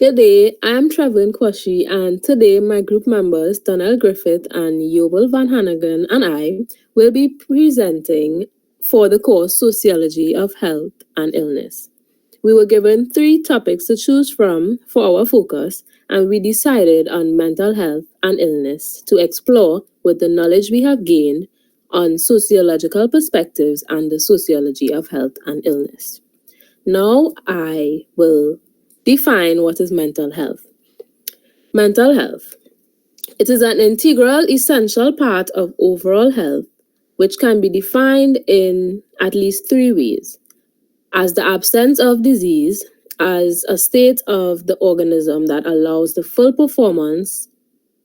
Good day, I am Trevor Kwashi, and today my group members, Donnell Griffith and Yobel Van Hannigan, and I will be presenting for the course Sociology of Health and Illness. We were given 3 topics to choose from for our focus, and we decided on mental health and illness to explore with the knowledge we have gained on sociological perspectives and the sociology of health and illness. Now I will define what is mental health. Mental health. It is an integral, essential part of overall health, which can be defined in at least 3 ways: as the absence of disease, as a state of the organism that allows the full performance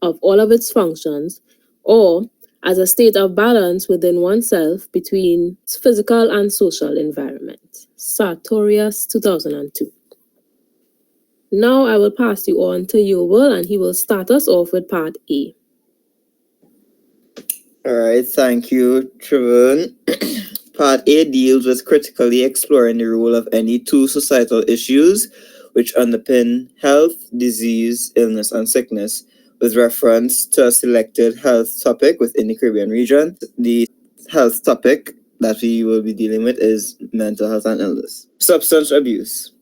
of all of its functions, or as a state of balance within oneself between physical and social environment. Sartorius, 2002. Now I will pass you on to Yobel and he will start us off with part A. All right, thank you, Trevon. Part A deals with critically exploring the role of any 2 societal issues which underpin health, disease, illness, and sickness, with reference to a selected health topic within the Caribbean region. The health topic that we will be dealing with is mental health and illness. Substance abuse.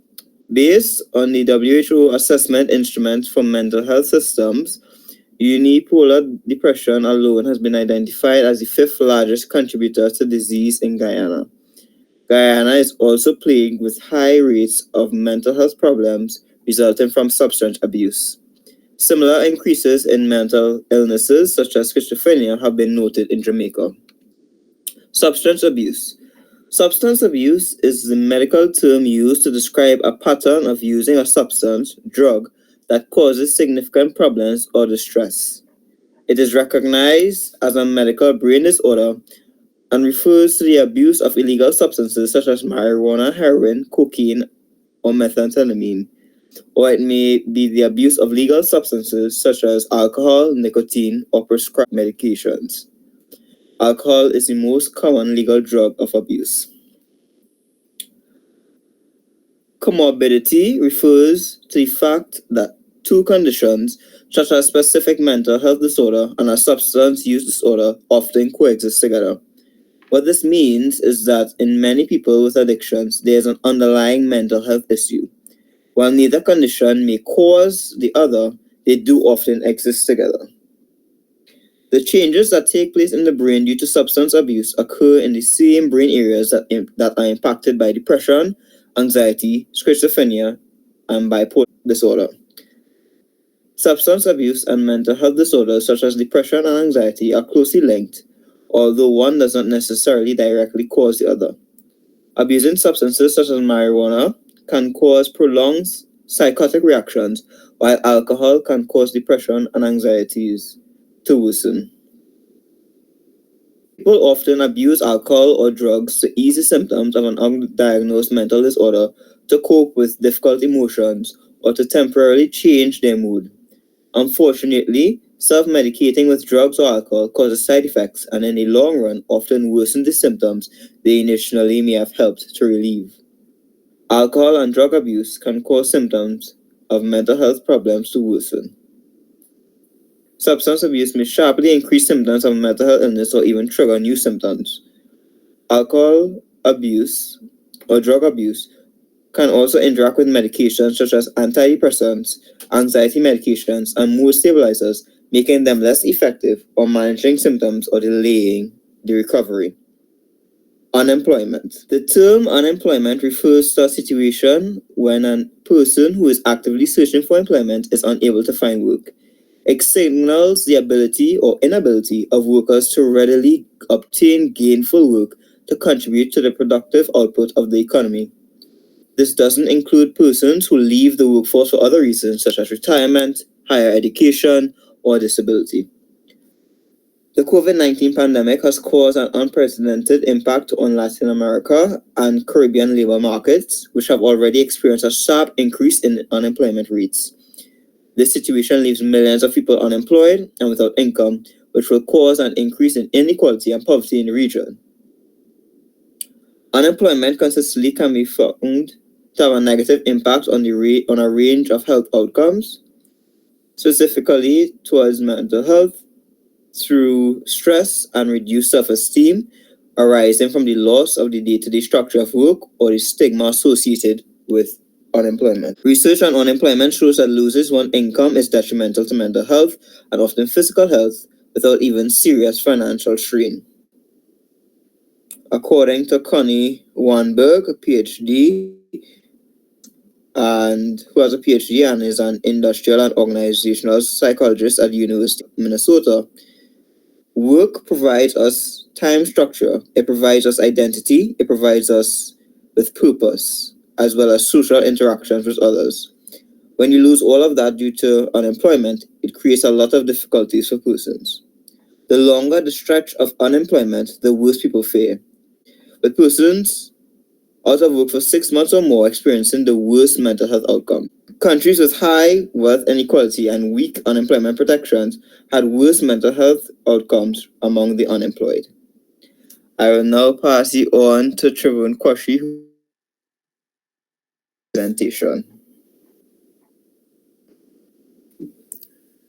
Based on the WHO assessment instrument for mental health systems, unipolar depression alone has been identified as the 5th largest contributor to disease in Guyana. Guyana is also plagued with high rates of mental health problems resulting from substance abuse. Similar increases in mental illnesses such as schizophrenia have been noted in Jamaica. Substance abuse. Substance abuse is the medical term used to describe a pattern of using a substance, drug, that causes significant problems or distress. It is recognized as a medical brain disorder and refers to the abuse of illegal substances such as marijuana, heroin, cocaine, or methamphetamine, or it may be the abuse of legal substances such as alcohol, nicotine, or prescribed medications. Alcohol is the most common legal drug of abuse. Comorbidity refers to the fact that 2 conditions, such as specific mental health disorder and a substance use disorder, often coexist together. What this means is that in many people with addictions, there is an underlying mental health issue. While neither condition may cause the other, they do often exist together. The changes that take place in the brain due to substance abuse occur in the same brain areas that are impacted by depression, anxiety, schizophrenia, and bipolar disorder. Substance abuse and mental health disorders such as depression and anxiety are closely linked, although one does not necessarily directly cause the other. Abusing substances such as marijuana can cause prolonged psychotic reactions, while alcohol can cause depression and anxieties to worsen. People often abuse alcohol or drugs to ease the symptoms of an undiagnosed mental disorder, to cope with difficult emotions, or to temporarily change their mood. Unfortunately, self-medicating with drugs or alcohol causes side effects and in the long run often worsen the symptoms they initially may have helped to relieve. Alcohol and drug abuse can cause symptoms of mental health problems to worsen. Substance abuse may sharply increase symptoms of mental health illness or even trigger new symptoms. Alcohol abuse or drug abuse can also interact with medications such as antidepressants, anxiety medications, and mood stabilizers, making them less effective or managing symptoms or delaying the recovery. Unemployment. The term unemployment refers to a situation when a person who is actively searching for employment is unable to find work. It signals the ability or inability of workers to readily obtain gainful work to contribute to the productive output of the economy. This doesn't include persons who leave the workforce for other reasons such as retirement, higher education, or disability. The COVID-19 pandemic has caused an unprecedented impact on Latin America and Caribbean labor markets, which have already experienced a sharp increase in unemployment rates. This situation leaves millions of people unemployed and without income, which will cause an increase in inequality and poverty in the region. Unemployment consistently can be found to have a negative impact on on a range of health outcomes, specifically towards mental health through stress and reduced self-esteem arising from the loss of the day-to-day structure of work or the stigma associated with unemployment. Research on unemployment shows that losing one's income is detrimental to mental health and often physical health without even serious financial strain. According to Connie Wanberg, a PhD, and who has a PhD and is an industrial and organizational psychologist at the University of Minnesota, work provides us time structure, it provides us identity, it provides us with purpose, as well as social interactions with others. When you lose all of that due to unemployment, it creates a lot of difficulties for persons. The longer the stretch of unemployment, the worse people fare, with persons out of work for 6 months or more experiencing the worst mental health outcome. Countries with high wealth inequality and weak unemployment protections had worse mental health outcomes among the unemployed. I will now pass you on to Trivun Kwashi, who will presentation.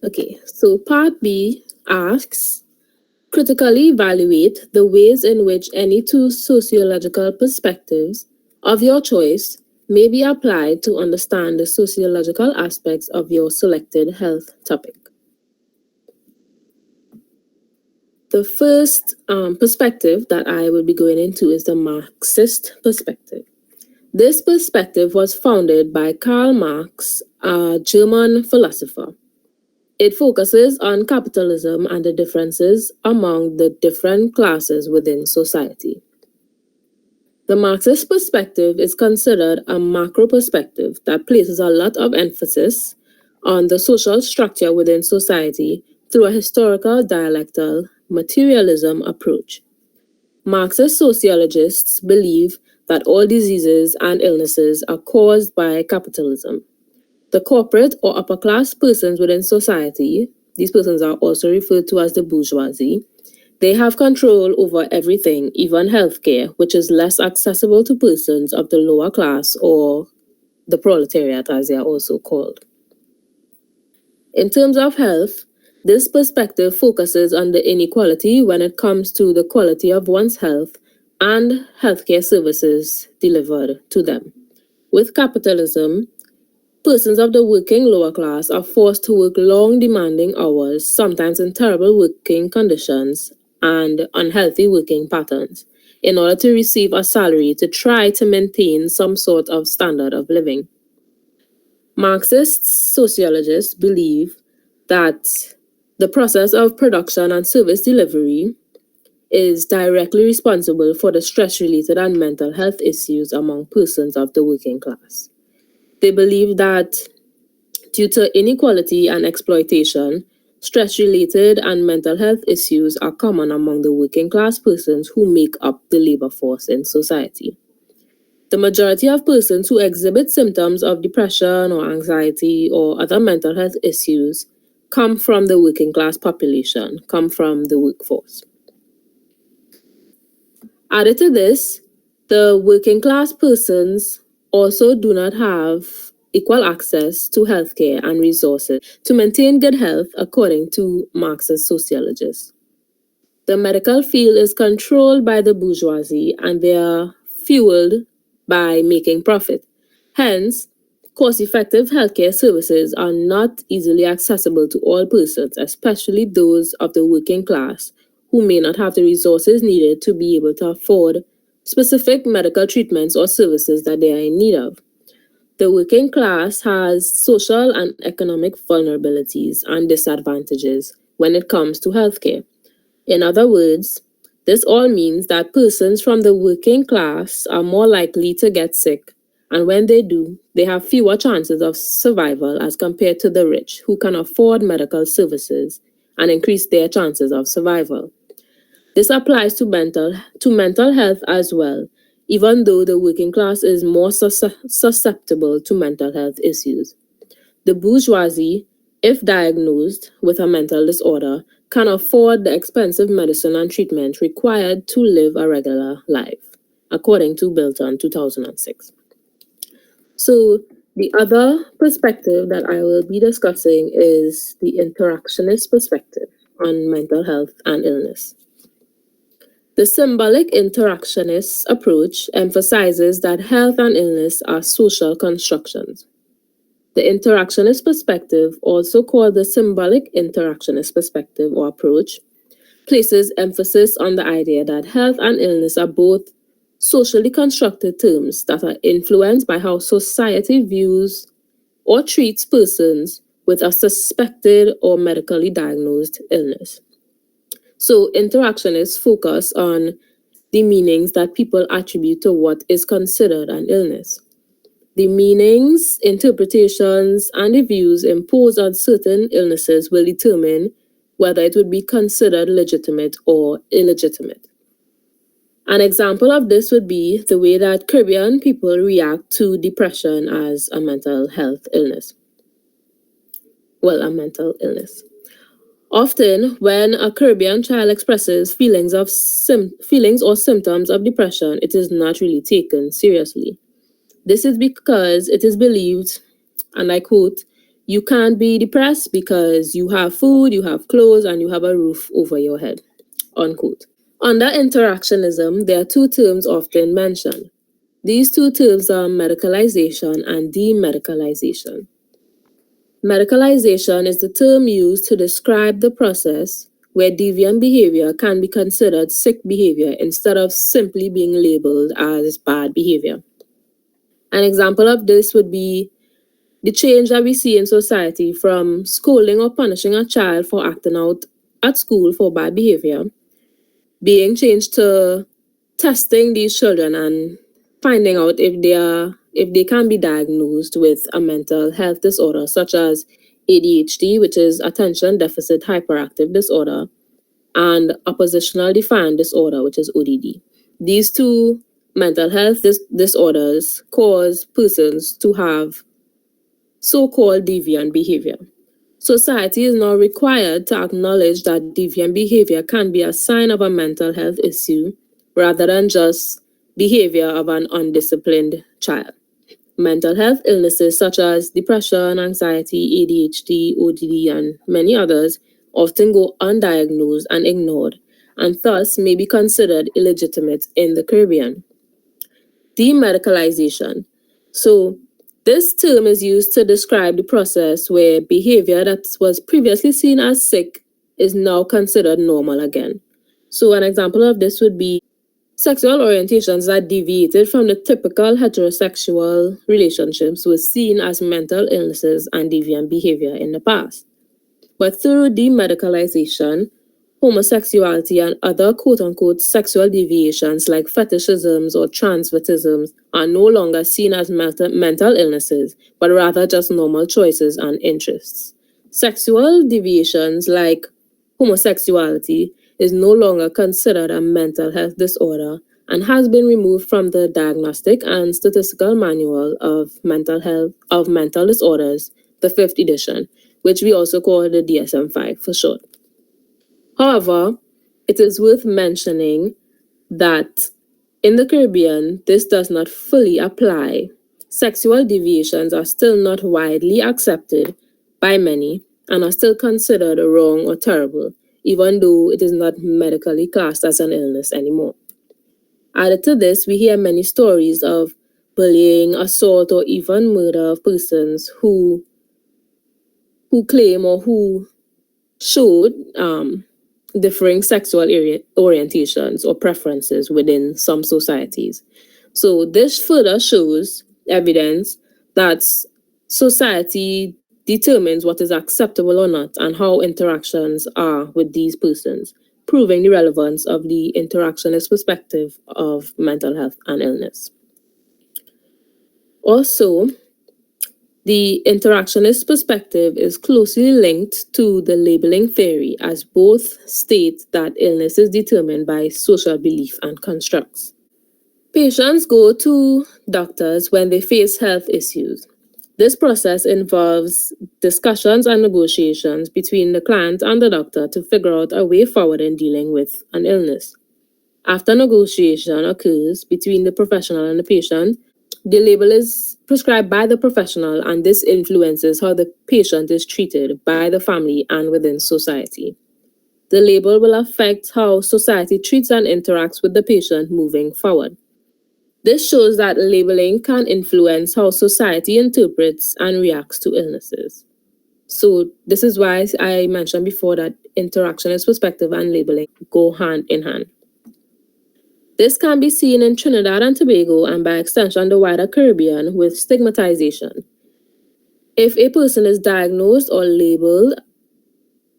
Okay, so part B asks, critically evaluate the ways in which any two sociological perspectives of your choice may be applied to understand the sociological aspects of your selected health topic. The first perspective that I will be going into is the Marxist perspective. This perspective was founded by Karl Marx, a German philosopher. It focuses on capitalism and the differences among the different classes within society. The Marxist perspective is considered a macro perspective that places a lot of emphasis on the social structure within society through a historical dialectal materialism approach. Marxist sociologists believe that all diseases and illnesses are caused by capitalism. The corporate or upper class persons within society, these persons are also referred to as the bourgeoisie, they have control over everything, even healthcare, which is less accessible to persons of the lower class or the proletariat, as they are also called. In terms of health, this perspective focuses on the inequality when it comes to the quality of one's health and healthcare services delivered to them. With capitalism, persons of the working lower class are forced to work long, demanding hours, sometimes in terrible working conditions and unhealthy working patterns, in order to receive a salary to try to maintain some sort of standard of living. Marxist sociologists believe that the process of production and service delivery is directly responsible for the stress-related and mental health issues among persons of the working class. They believe that due to inequality and exploitation, stress-related and mental health issues are common among the working class persons who make up the labor force in society. The majority of persons who exhibit symptoms of depression or anxiety or other mental health issues come from the working class population, come from the workforce. Added to this, the working class persons also do not have equal access to healthcare and resources to maintain good health, according to Marxist sociologists. The medical field is controlled by the bourgeoisie and they are fueled by making profit. Hence, cost-effective healthcare services are not easily accessible to all persons, especially those of the working class who may not have the resources needed to be able to afford specific medical treatments or services that they are in need of. The working class has social and economic vulnerabilities and disadvantages when it comes to healthcare. In other words, this all means that persons from the working class are more likely to get sick, and when they do, they have fewer chances of survival as compared to the rich who can afford medical services and increase their chances of survival. This applies to mental health as well, even though the working class is more susceptible to mental health issues. The bourgeoisie, if diagnosed with a mental disorder, can afford the expensive medicine and treatment required to live a regular life, according to Bilton 2006. So, the other perspective that I will be discussing is the interactionist perspective on mental health and illness. The symbolic interactionist approach emphasizes that health and illness are social constructions. The interactionist perspective, also called the symbolic interactionist perspective or approach, places emphasis on the idea that health and illness are both socially constructed terms that are influenced by how society views or treats persons with a suspected or medically diagnosed illness. So, interactionists focus on the meanings that people attribute to what is considered an illness. The meanings, interpretations, and the views imposed on certain illnesses will determine whether it would be considered legitimate or illegitimate. An example of this would be the way that Caribbean people react to depression as a mental health illness. Well, a mental illness. Often, when a Caribbean child expresses feelings or symptoms of depression, it is not really taken seriously. This is because it is believed, and I quote, you can't be depressed because you have food, you have clothes, and you have a roof over your head, unquote. Under interactionism, there are two terms often mentioned. These two terms are medicalization and demedicalization. Medicalization is the term used to describe the process where deviant behavior can be considered sick behavior instead of simply being labeled as bad behavior. An example of this would be the change that we see in society from scolding or punishing a child for acting out at school for bad behavior being changed to testing these children and finding out if they can be diagnosed with a mental health disorder such as ADHD, which is attention deficit hyperactive disorder, and oppositional defiant disorder, which is ODD. These two mental health disorders cause persons to have so-called deviant behavior. Society is now required to acknowledge that deviant behavior can be a sign of a mental health issue rather than just behavior of an undisciplined child. Mental health illnesses such as depression, anxiety, ADHD, ODD, and many others often go undiagnosed and ignored, and thus may be considered illegitimate in the Caribbean. Demedicalization. So, this term is used to describe the process where behavior that was previously seen as sick is now considered normal again. So, an example of this would be sexual orientations that deviated from the typical heterosexual relationships were seen as mental illnesses and deviant behavior in the past. But through demedicalization, homosexuality and other quote unquote sexual deviations like fetishisms or transvestisms are no longer seen as mental illnesses, but rather just normal choices and interests. Sexual deviations like homosexuality is no longer considered a mental health disorder and has been removed from the Diagnostic and Statistical Manual of Mental Disorders, the 5th edition, which we also call the DSM-5 for short. However, it is worth mentioning that in the Caribbean, this does not fully apply. Sexual deviations are still not widely accepted by many and are still considered wrong or terrible, even though it is not medically classed as an illness anymore. Added to this, we hear many stories of bullying, assault, or even murder of persons who claim or who showed differing sexual orientations or preferences within some societies. So this further shows evidence that society determines what is acceptable or not and how interactions are with these persons, proving the relevance of the interactionist perspective of mental health and illness. Also, the interactionist perspective is closely linked to the labeling theory, as both state that illness is determined by social belief and constructs. Patients go to doctors when they face health issues. This process involves discussions and negotiations between the client and the doctor to figure out a way forward in dealing with an illness. After negotiation occurs between the professional and the patient, The label is prescribed by the professional, and this influences how the patient is treated by the family and within society. The label will affect how society treats and interacts with the patient moving forward. This shows that labeling can influence how society interprets and reacts to illnesses. So, this is why I mentioned before that interactionist perspective and labeling go hand in hand. This can be seen in Trinidad and Tobago and by extension the wider Caribbean with stigmatization. If a person is diagnosed or labeled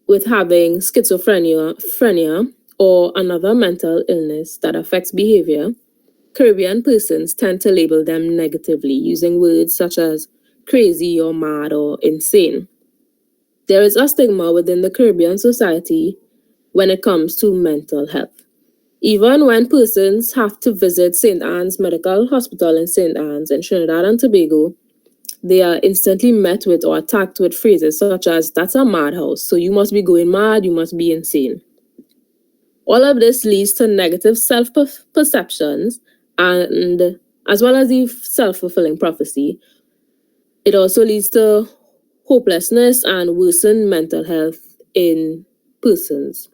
with having schizophrenia or another mental illness that affects behavior, Caribbean persons tend to label them negatively using words such as crazy or mad or insane. There is a stigma within the Caribbean society when it comes to mental health. Even when persons have to visit St. Anne's Medical Hospital in St. Anne's in Trinidad and Tobago, they are instantly met with or attacked with phrases such as, "That's a madhouse, so you must be going mad, you must be insane." All of this leads to negative self perceptions, and as well as the self fulfilling prophecy, it also leads to hopelessness and worsened mental health in persons.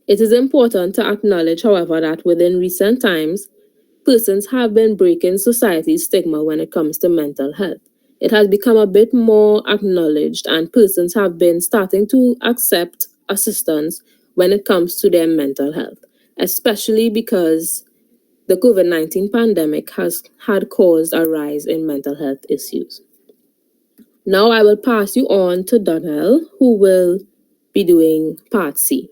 It is important to acknowledge, however, that within recent times, persons have been breaking society's stigma when it comes to mental health. It has become a bit more acknowledged, and persons have been starting to accept assistance when it comes to their mental health, especially because the COVID-19 pandemic has had caused a rise in mental health issues. Now I will pass you on to Donnell, who will be doing part C.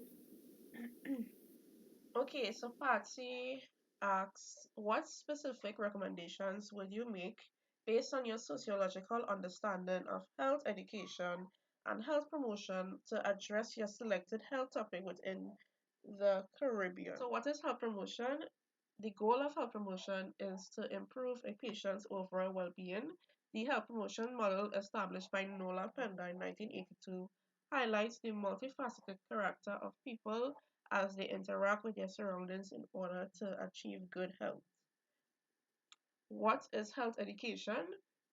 Okay, so Patsy asks, what specific recommendations would you make based on your sociological understanding of health education and health promotion to address your selected health topic within the Caribbean? So, what is health promotion? The goal of health promotion is to improve a patient's overall well being. The health promotion model established by Nola Pender in 1982 highlights the multifaceted character of people as they interact with their surroundings in order to achieve good health. What is health education?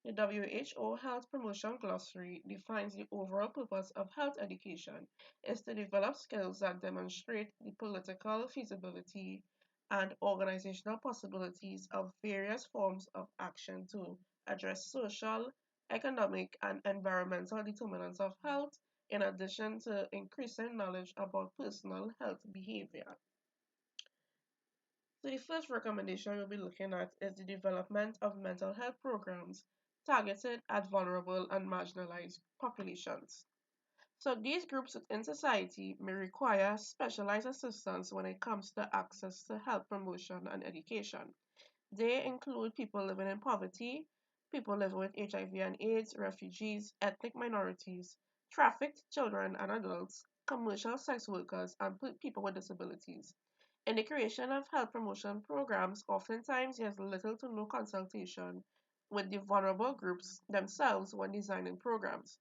The WHO Health Promotion Glossary defines the overall purpose of health education is to develop skills that demonstrate the political feasibility and organizational possibilities of various forms of action to address social, economic, and environmental determinants of health, in addition to increasing knowledge about personal health behavior. So the first recommendation we'll be looking at is the development of mental health programs targeted at vulnerable and marginalized populations. So these groups within society may require specialized assistance when it comes to access to health promotion and education. They include people living in poverty, people living with HIV and AIDS, refugees, ethnic minorities, trafficked children and adults, commercial sex workers, and people with disabilities. In the creation of health promotion programs, oftentimes there's little to no consultation with the vulnerable groups themselves when designing programs.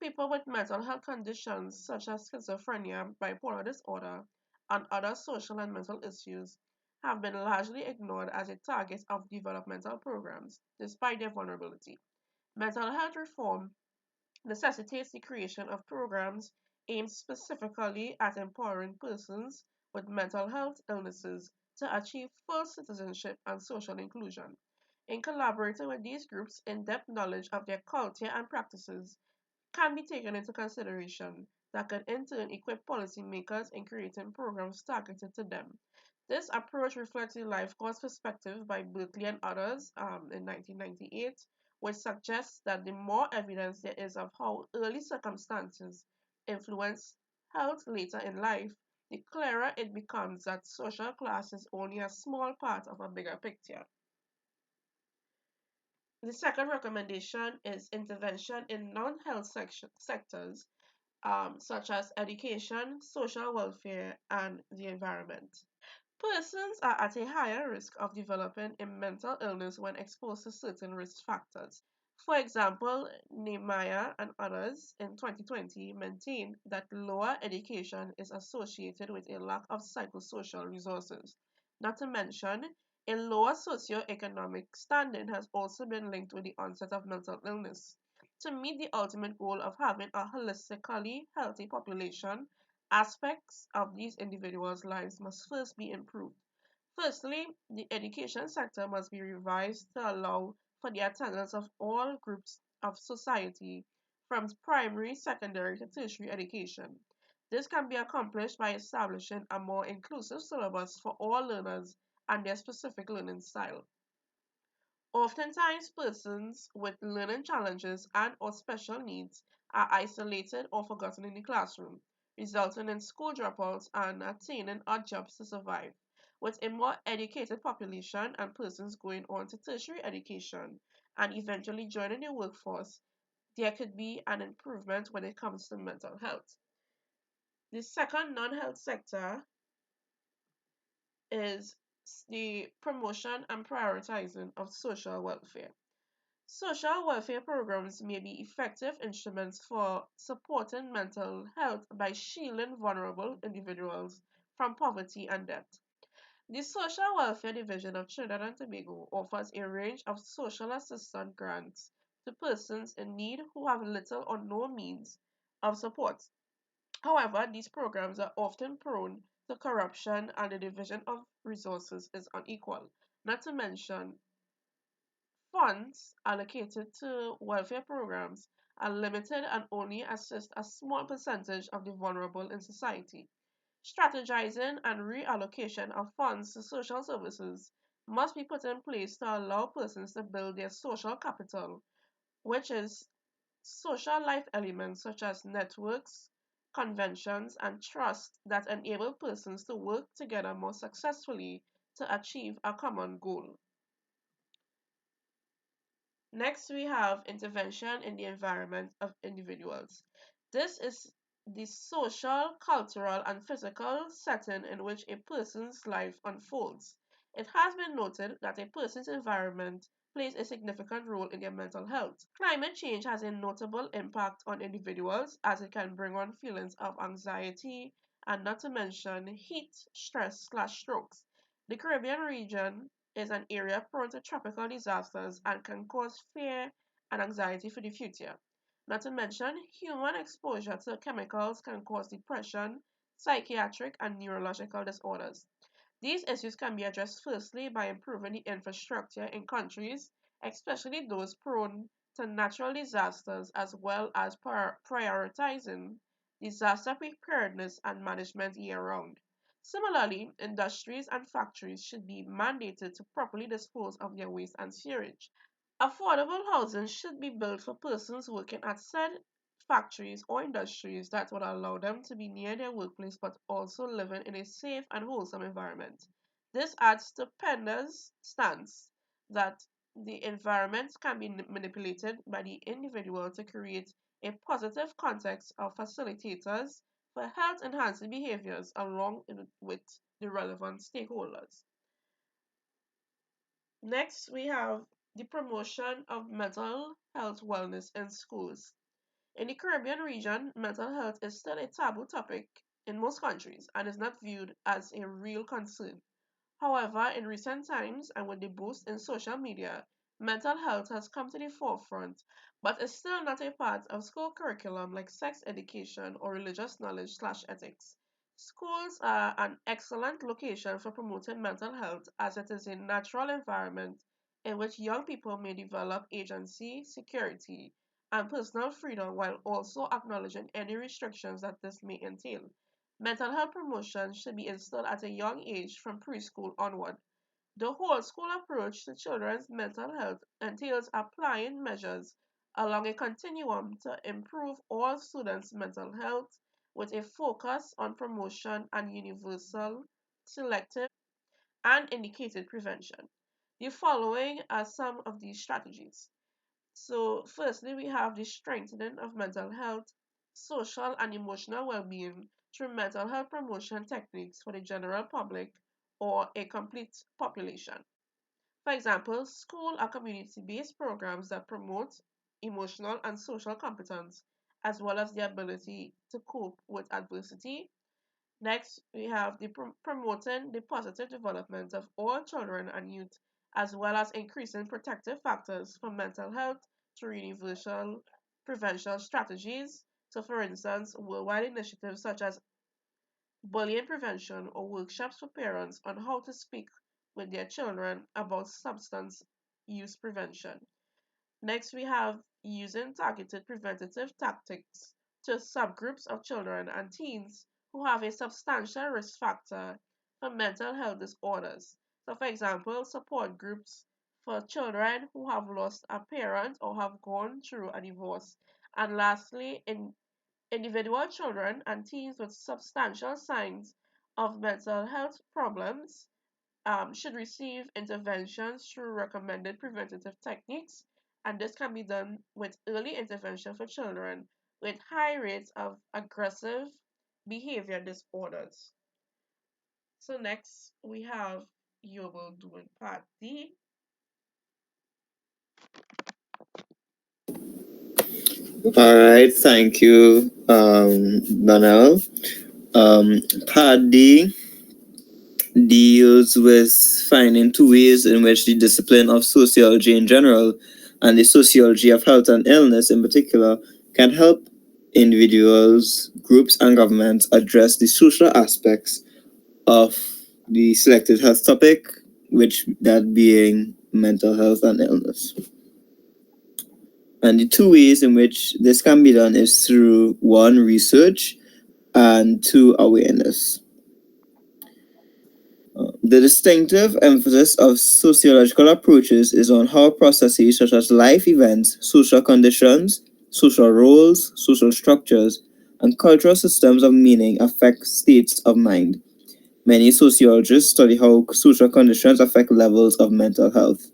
People with mental health conditions such as schizophrenia, bipolar disorder, and other social and mental issues have been largely ignored as a target of developmental programs, despite their vulnerability. Mental health reform necessitates the creation of programs aimed specifically at empowering persons with mental health illnesses to achieve full citizenship and social inclusion. In collaborating with these groups, in depth knowledge of their culture and practices can be taken into consideration that can in turn equip policymakers in creating programs targeted to them. This approach reflects the life course perspective by Berkeley and others in 1998, which suggests that the more evidence there is of how early circumstances influence health later in life, the clearer it becomes that social class is only a small part of a bigger picture. The second recommendation is intervention in non health sectors such as education, social welfare, and the environment. Persons are at a higher risk of developing a mental illness when exposed to certain risk factors. For example, Nehemiah and others in 2020 maintained that lower education is associated with a lack of psychosocial resources. Not to mention, A lower socioeconomic standing has also been linked with the onset of mental illness. To meet the ultimate goal of having a holistically healthy population, aspects of these individuals' lives must first be improved. Firstly, the education sector must be revised to allow for the attendance of all groups of society, from primary, secondary to tertiary education. This can be accomplished by establishing a more inclusive syllabus for all learners and their specific learning style. Oftentimes, persons with learning challenges and/or special needs are isolated or forgotten in the classroom, resulting in school dropouts and attaining odd jobs to survive. With a more educated population and persons going on to tertiary education and eventually joining the workforce, there could be an improvement when it comes to mental health. The second non health sector is the promotion and prioritizing of social welfare. Social welfare programs may be effective instruments for supporting mental health by shielding vulnerable individuals from poverty and debt. The Social Welfare Division of Trinidad and Tobago offers a range of social assistance grants to persons in need who have little or no means of support. However, these programs are often prone to corruption and the division of resources is unequal. Not to mention, funds allocated to welfare programs are limited and only assist a small percentage of the vulnerable in society. Strategizing and reallocation of funds to social services must be put in place to allow persons to build their social capital, which is social life elements such as networks, conventions, and trust that enable persons to work together more successfully to achieve a common goal. Next, we have intervention in the environment of individuals. This is the social, cultural, and physical setting in which a person's life unfolds. It has been noted that a person's environment plays a significant role in their mental health. Climate change has a notable impact on individuals as it can bring on feelings of anxiety and not to mention heat, stress/strokes. The Caribbean region is an area prone to tropical disasters and can cause fear and anxiety for the future. Not to mention, human exposure to chemicals can cause depression, psychiatric, and neurological disorders. These issues can be addressed firstly by improving the infrastructure in countries, especially those prone to natural disasters, as well as prioritizing disaster preparedness and management year round. Similarly, industries and factories should be mandated to properly dispose of their waste and sewage. Affordable housing should be built for persons working at said factories or industries that would allow them to be near their workplace but also living in a safe and wholesome environment. This adds to Pender's stance that the environment can be manipulated by the individual to create a positive context of facilitators for health enhancing behaviors along with the relevant stakeholders. Next, we have the promotion of mental health wellness in schools. In the Caribbean region, mental health is still a taboo topic in most countries and is not viewed as a real concern. However, in recent times and with the boost in social media, mental health has come to the forefront, but is still not a part of school curriculum like sex education or religious knowledge/ethics. Schools are an excellent location for promoting mental health as it is a natural environment in which young people may develop agency, security, and personal freedom while also acknowledging any restrictions that this may entail. Mental health promotion should be instilled at a young age from preschool onward. The whole school approach to children's mental health entails applying measures along a continuum to improve all students' mental health with a focus on promotion and universal, selective, and indicated prevention. The following are some of these strategies. So, firstly, we have the strengthening of mental health, social, and emotional well being through mental health promotion techniques for the general public or a complete population. For example, school or community based programs that promote emotional and social competence as well as the ability to cope with adversity. Next, we have the promoting the positive development of all children and youth, as well as increasing protective factors for mental health through universal prevention strategies. So, for instance, worldwide initiatives such as bullying prevention or workshops for parents on how to speak with their children about substance use prevention. Next, we have using targeted preventative tactics to subgroups of children and teens who have a substantial risk factor for mental health disorders. So, for example, support groups for children who have lost a parent or have gone through a divorce. And lastly, in individual children and teens with substantial signs of mental health problems should receive interventions through recommended preventative techniques, and this can be done with early intervention for children with high rates of aggressive behavior disorders. So next we have Yobel doing part D. All right, thank you, Donnell. Part D deals with finding two ways in which the discipline of sociology in general and the sociology of health and illness in particular can help individuals, groups, and governments address the social aspects of the selected health topic, which that being mental health and illness. And the two ways in which this can be done is through one, research, and two, awareness. The distinctive emphasis of sociological approaches is on how processes such as life events, social conditions, social roles, social structures, and cultural systems of meaning affect states of mind. Many sociologists study how social conditions affect levels of mental health.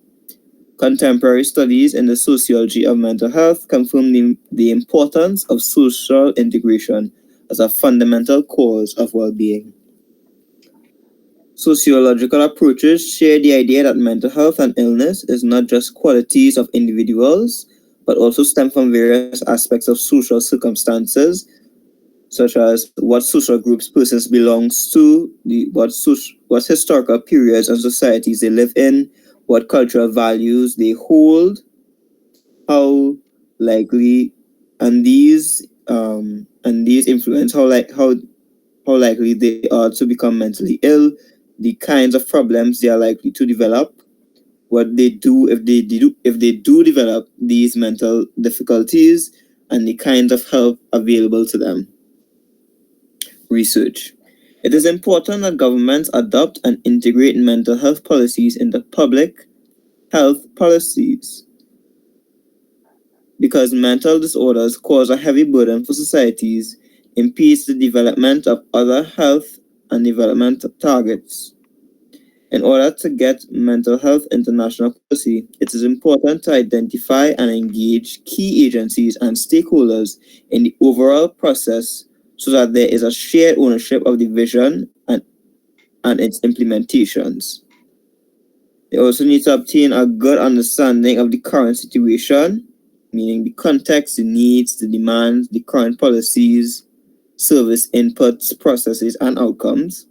Contemporary studies in the sociology of mental health confirm the importance of social integration as a fundamental cause of well being. Sociological approaches share the idea that mental health and illness is not just qualities of individuals, but also stem from various aspects of social circumstances, such as what social groups persons belongs to, what historical periods and societies they live in, what cultural values they hold, how likely, and these influence how likely they are to become mentally ill, the kinds of problems they are likely to develop, what they do if they do develop these mental difficulties, and the kinds of help available to them. Research. It is important that governments adopt and integrate mental health policies into public health policies because mental disorders cause a heavy burden for societies, impedes the development of other health and development targets. In order to get mental health international policy, it is important to identify and engage key agencies and stakeholders in the overall process so that there is a shared ownership of the vision and its implementations. They also need to obtain a good understanding of the current situation, meaning the context, the needs, the demands, the current policies, service inputs, processes, and outcomes.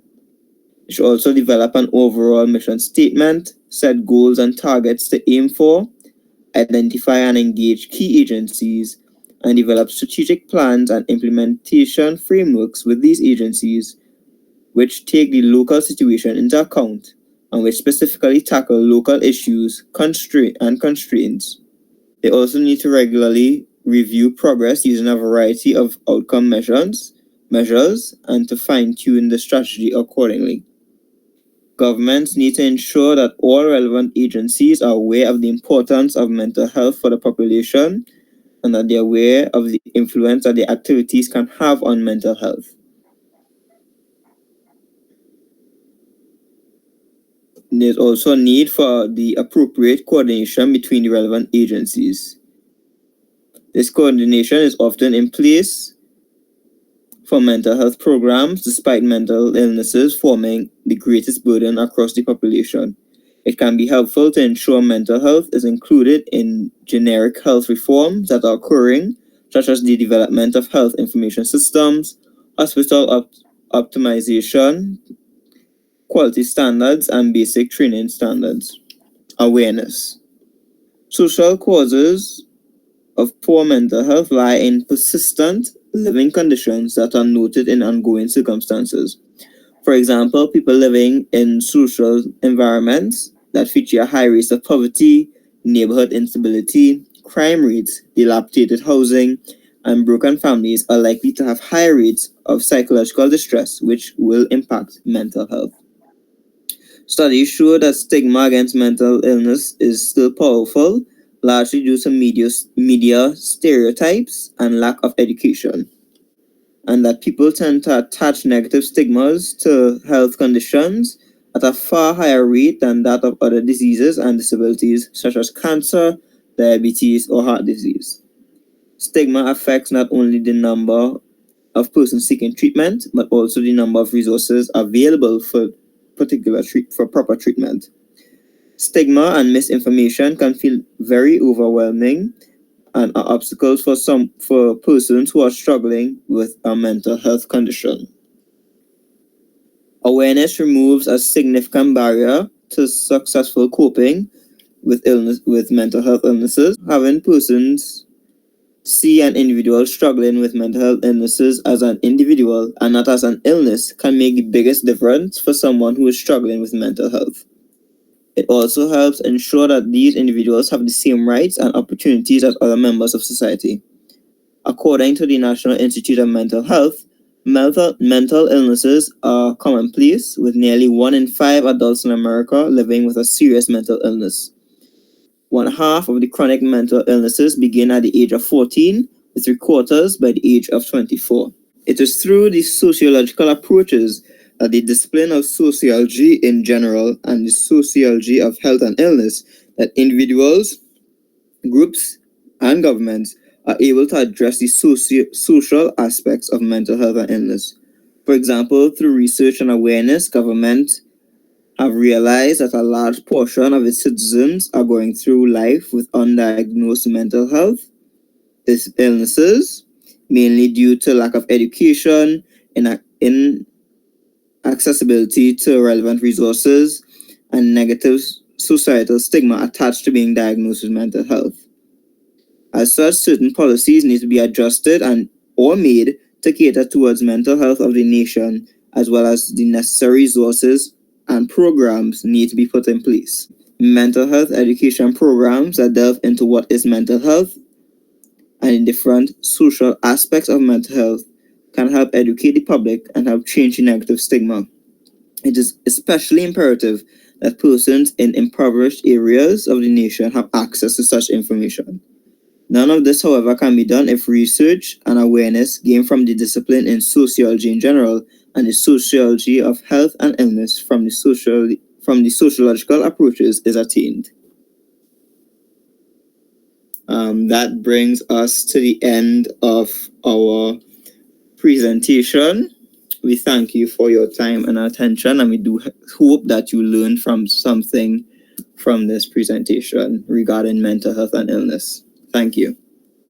It should also develop an overall mission statement, set goals and targets to aim for, identify and engage key agencies, and develop strategic plans and implementation frameworks with these agencies, which take the local situation into account and which specifically tackle local issues, constraints. They also need to regularly review progress using a variety of outcome measures, and to fine-tune the strategy accordingly. Governments need to ensure that all relevant agencies are aware of the importance of mental health for the population and that they're aware of the influence that their activities can have on mental health. There's also a need for the appropriate coordination between the relevant agencies. This coordination is often in place for mental health programs, despite mental illnesses forming the greatest burden across the population. It can be helpful to ensure mental health is included in generic health reforms that are occurring, such as the development of health information systems, optimization, quality standards, and basic training standards. Awareness. Social causes of poor mental health lie in persistent living conditions that are noted in ongoing circumstances. For example, people living in social environments that feature high rates of poverty, neighborhood instability, crime rates, dilapidated housing, and broken families are likely to have higher rates of psychological distress, which will impact mental health. Studies show that stigma against mental illness is still powerful, largely due to media stereotypes and lack of education, and that people tend to attach negative stigmas to health conditions at a far higher rate than that of other diseases and disabilities such as cancer, diabetes, or heart disease. Stigma affects not only the number of persons seeking treatment, but also the number of resources available for proper treatment. Stigma and misinformation can feel very overwhelming and are obstacles for persons who are struggling with a mental health condition. Awareness removes a significant barrier to successful coping with mental health illnesses. Having persons see an individual struggling with mental health illnesses as an individual and not as an illness can make the biggest difference for someone who is struggling with mental health. It also helps ensure that these individuals have the same rights and opportunities as other members of society. According to the National Institute of Mental Health, mental illnesses are commonplace, with nearly 1 in 5 adults in America living with a serious mental illness. One half of the chronic mental illnesses begin at the age of 14, with 3/4 by the age of 24. It is through the sociological approaches that the discipline of sociology in general and the sociology of health and illness that individuals, groups, and governments are able to address the social aspects of mental health and illness. For example, through research and awareness, government have realized that a large portion of its citizens are going through life with undiagnosed mental health illnesses, mainly due to lack of education, inaccessibility to relevant resources, and negative societal stigma attached to being diagnosed with mental health. As such, certain policies need to be adjusted and or made to cater towards mental health of the nation, as well as the necessary resources and programs need to be put in place. Mental health education programs that delve into what is mental health and the different social aspects of mental health can help educate the public and help change the negative stigma. It is especially imperative that persons in impoverished areas of the nation have access to such information. None of this, however, can be done if research and awareness gained from the discipline in sociology in general and the sociology of health and illness from the sociological approaches is attained. That brings us to the end of our presentation. We thank you for your time and attention, and we do hope that you learned from something from this presentation regarding mental health and illness. Thank you.